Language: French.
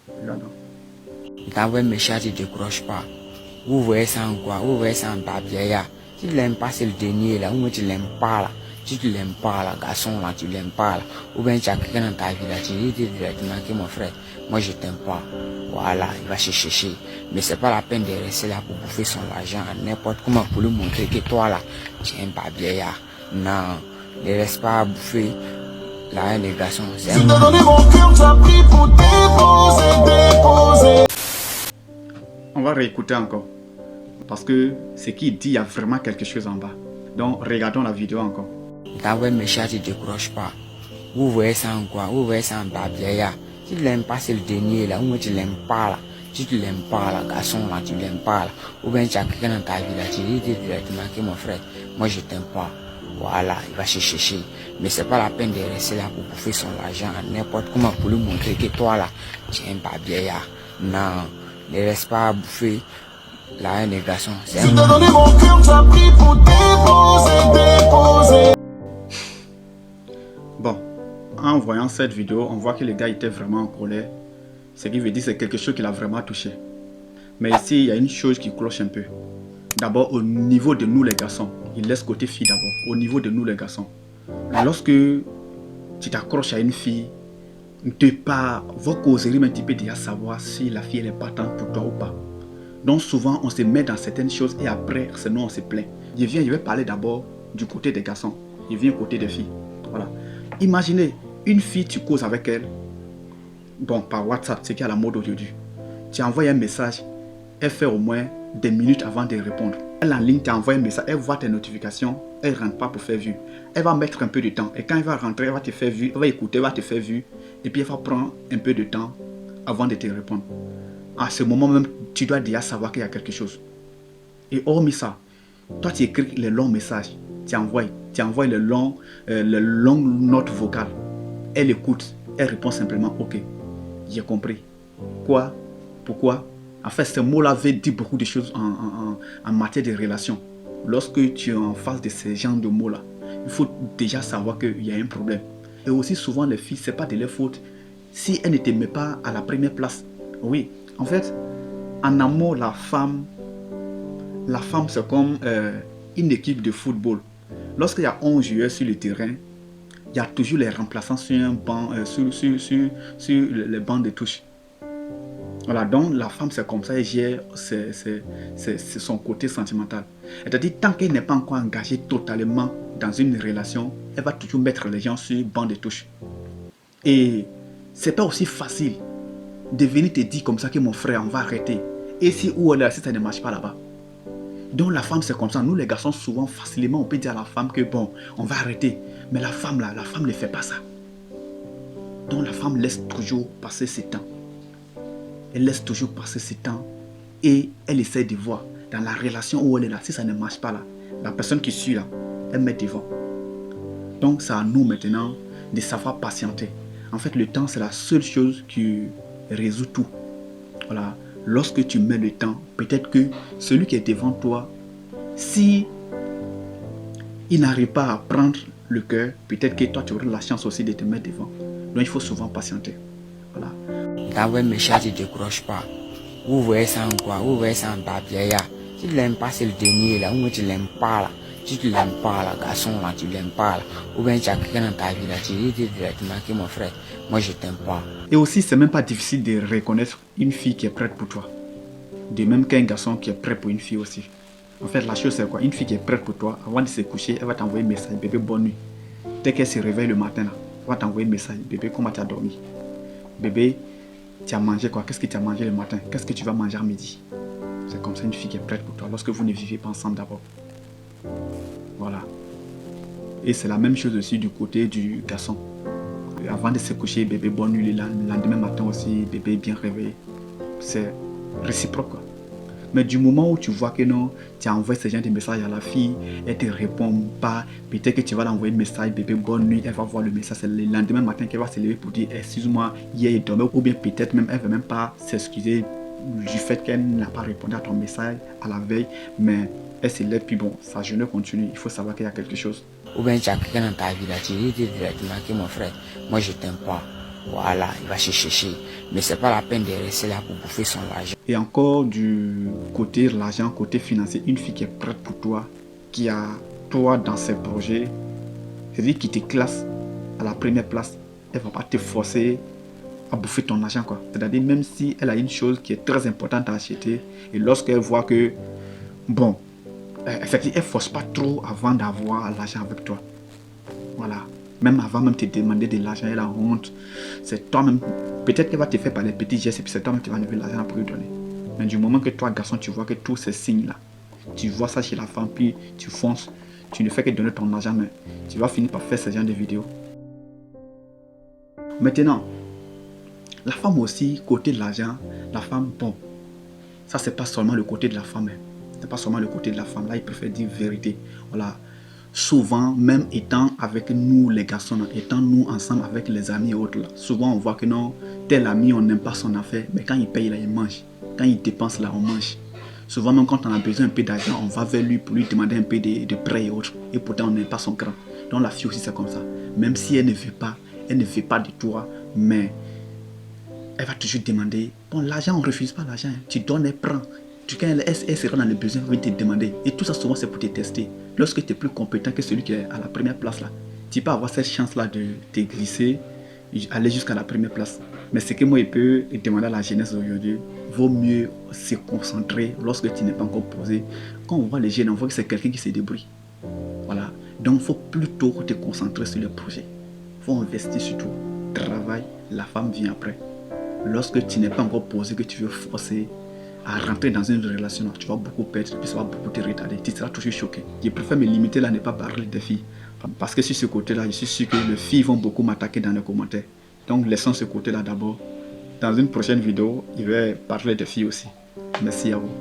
Regardons. Il t'envoie un message, tu ne décroches pas. Vous voyez ça en quoi? Vous voyez ça en papier. Si tu l'aimes pas, c'est le dernier là. Ou bien tu l'aimes pas là. Si tu l'aimes pas là, garçon là, tu l'aimes pas là. Ou bien tu as quelqu'un dans ta vie là, tu dis directement que mon frère, moi je t'aime pas. Voilà, il va se chercher. Mais c'est pas la peine de rester là pour bouffer son argent à n'importe comment pour lui montrer que toi là, tu es un papier. Non, ne reste pas à bouffer. Là, les garçons, c'est un On va réécouter encore. Parce que ce qu'il dit, il y a vraiment quelque chose en bas. Donc, regardons la vidéo encore. Il t'envoie un message, tu ne décroches pas. Vous voyez ça en quoi? Vous voyez ça en papier. Si tu l'aimes pas, c'est le dernier là. Ou bien tu l'aimes pas là. Si tu l'aimes pas là, garçon là, tu l'aimes pas là. Ou bien tu as quelqu'un dans ta vie là, tu dis directement que mon frère, moi je t'aime pas. Voilà, il va se chercher. Mais c'est pas la peine de rester là pour bouffer son argent à n'importe comment pour lui montrer que toi là, tu es un papier. Non, ne reste pas à bouffer. Là, les garçons, c'est un... Bon, en voyant cette vidéo, on voit que le gars était vraiment en colère. Ce qui veut dire que c'est quelque chose qui l'a vraiment touché. Mais ici, il y a une chose qui cloche un peu. D'abord, au niveau de nous les garçons, il laisse côté fille d'abord. Au niveau de nous les garçons, lorsque tu t'accroches à une fille, de part, vos causeries un petit peu déjà savoir si la fille elle est partante pour toi ou pas. Donc souvent, on se met dans certaines choses et après, sinon on se plaint. Je vais parler d'abord du côté des garçons. Je viens côté des filles. Voilà. Imaginez, une fille, tu causes avec elle, bon, par WhatsApp, c'est qui est à la mode aujourd'hui. Tu envoies un message, elle fait au moins des minutes avant de répondre. Elle en ligne, tu envoies un message, elle voit tes notifications, elle ne rentre pas pour faire vue. Elle va mettre un peu de temps et quand elle va rentrer, elle va te faire vue, elle va écouter, elle va te faire vue et puis elle va prendre un peu de temps avant de te répondre. À ce moment même, tu dois déjà savoir qu'il y a quelque chose. Et hormis ça, toi tu écris les longs messages, tu envoies les longues notes vocales. Elle écoute, elle répond simplement ok, j'ai compris. Quoi? Pourquoi? En fait, ce mot-là veut dire beaucoup de choses en matière de relations. Lorsque tu es en face de ces genres de mots-là, il faut déjà savoir qu'il y a un problème. Et aussi souvent les filles, ce n'est pas de leur faute. Si elles ne te mettent pas à la première place, oui, en fait, en amour, la femme c'est comme une équipe de football. Lorsqu'il y a 11 joueurs sur le terrain, il y a toujours les remplaçants sur un banc, sur les bancs de touche. Voilà, donc la femme c'est comme ça, elle gère son côté sentimental. C'est-à-dire, tant qu'elle n'est pas encore engagée totalement dans une relation, elle va toujours mettre les gens sur le banc de touche. Et c'est pas aussi facile de venir te dire comme ça que mon frère, on va arrêter. Et si ou elle si ça ne marche pas là-bas. Donc la femme c'est comme ça. Nous les garçons souvent facilement on peut dire à la femme que bon, on va arrêter. Mais la femme là, la femme ne fait pas ça. Donc la femme laisse toujours passer ses temps. Elle laisse toujours passer ses temps. Et elle essaie de voir dans la relation où elle est là. Si ça ne marche pas là, la personne qui suit là, elle met devant. Donc c'est à nous maintenant de savoir patienter. En fait le temps c'est la seule chose qui résout tout. Voilà. Lorsque tu mets le temps, peut-être que celui qui est devant toi, si il n'arrive pas à prendre le cœur, peut-être que toi tu auras la chance aussi de te mettre devant. Donc il faut souvent patienter. Voilà. Il t'envoie un message, tu ne décroches pas. Vous voyez ça en quoi? Vous voyez ça en papier. Si tu l'aimes pas, c'est le dernier là. Ou bien tu l'aimes pas là. Si tu l'aimes pas là, garçon là, tu l'aimes pas là. Ou bien tu as quelqu'un dans ta vie là, tu dis directement que mon frère, moi je t'aime pas. Et aussi, c'est même pas difficile de reconnaître une fille qui est prête pour toi. De même qu'un garçon qui est prêt pour une fille aussi. En fait, la chose c'est quoi? Une fille qui est prête pour toi, avant de se coucher, elle va t'envoyer un message, bébé, bonne nuit. Dès qu'elle se réveille le matin là, elle va t'envoyer un message, bébé, comment tu as dormi? Bébé, tu as mangé quoi? Qu'est-ce que tu as mangé le matin? Qu'est-ce que tu vas manger à midi? C'est comme ça une fille qui est prête pour toi, lorsque vous ne vivez pas ensemble d'abord. Voilà. Et c'est la même chose aussi du côté du garçon. Avant de se coucher, bébé, bonne nuit. Le lendemain matin aussi, bébé, bien réveillé. C'est réciproque, quoi. Mais du moment où tu vois que non, tu as envoyé ce genre de message à la fille, elle ne te répond pas, peut-être que tu vas l'envoyer un message, bébé, bonne nuit, elle va voir le message, c'est le lendemain matin qu'elle va se lever pour dire, excuse-moi, hier il dormait, ou bien peut-être même, elle ne veut même pas s'excuser du fait qu'elle n'a pas répondu à ton message à la veille, mais elle se lève, puis bon, sa journée continue, il faut savoir qu'il y a quelque chose. Ou bien tu as quelqu'un dans ta vie là, tu dis directement que mon frère, moi je t'aime pas. Voilà, il va se chercher. Mais c'est pas la peine de rester là pour bouffer son argent. Et encore du côté de l'argent, côté financier, une fille qui est prête pour toi, qui a toi dans ses projets, c'est-à-dire qui te classe à la première place, elle va pas te forcer à bouffer ton argent, quoi. C'est-à-dire même si elle a une chose qui est très importante à acheter, et lorsqu'elle voit que, bon, effectivement, elle force pas trop avant d'avoir l'argent avec toi. Voilà. Même avant même te demander de l'argent, elle a honte. C'est toi-même. Peut-être qu'elle va te faire par des petits gestes et puis c'est toi-même qui vas lever l'argent pour lui donner. Mais du moment que toi, garçon, tu vois que tous ces signes-là, tu vois ça chez la femme, puis tu fonces, tu ne fais que donner ton argent, mais tu vas finir par faire ce genre de vidéos. Maintenant, la femme aussi, côté de l'argent, la femme, bon, ça c'est pas seulement le côté de la femme. C'est pas seulement le côté de la femme. Là, il préfère dire vérité. Voilà. Souvent, même étant avec nous les garçons, étant nous ensemble avec les amis et autres, là, souvent on voit que non, tel ami, on n'aime pas son affaire, mais quand il paye là, il mange. Quand il dépense là, on mange. Souvent même quand on a besoin un peu d'argent, on va vers lui pour lui demander un peu de prêts et autres. Et pourtant, on n'aime pas son grand. Donc la fille aussi, c'est comme ça. Même si elle ne veut pas de toi, mais elle va toujours demander. Bon, l'argent, on ne refuse pas l'argent. Tu donnes et prends. Quand elle sera dans le besoin, elle va te demander. Et tout ça, souvent, c'est pour te tester. Lorsque tu es plus compétent que celui qui est à la première place, là, tu peux avoir cette chance-là de te glisser, aller jusqu'à la première place. Mais ce que moi, je peux demander à la jeunesse aujourd'hui, vaut mieux se concentrer lorsque tu n'es pas encore posé. Quand on voit les jeunes, on voit que c'est quelqu'un qui se débrouille. Voilà. Donc, il faut plutôt te concentrer sur le projet. Il faut investir sur tout. Travail, la femme vient après. Lorsque tu n'es pas encore posé, que tu veux forcer à rentrer dans une relation, tu vas beaucoup perdre et puis ça va beaucoup te retarder. Tu seras toujours choqué. Je préfère me limiter là, ne pas parler des filles. Parce que sur ce côté-là, je suis sûr que les filles vont beaucoup m'attaquer dans les commentaires. Donc laissons ce côté-là d'abord. Dans une prochaine vidéo, je vais parler des filles aussi. Merci à vous.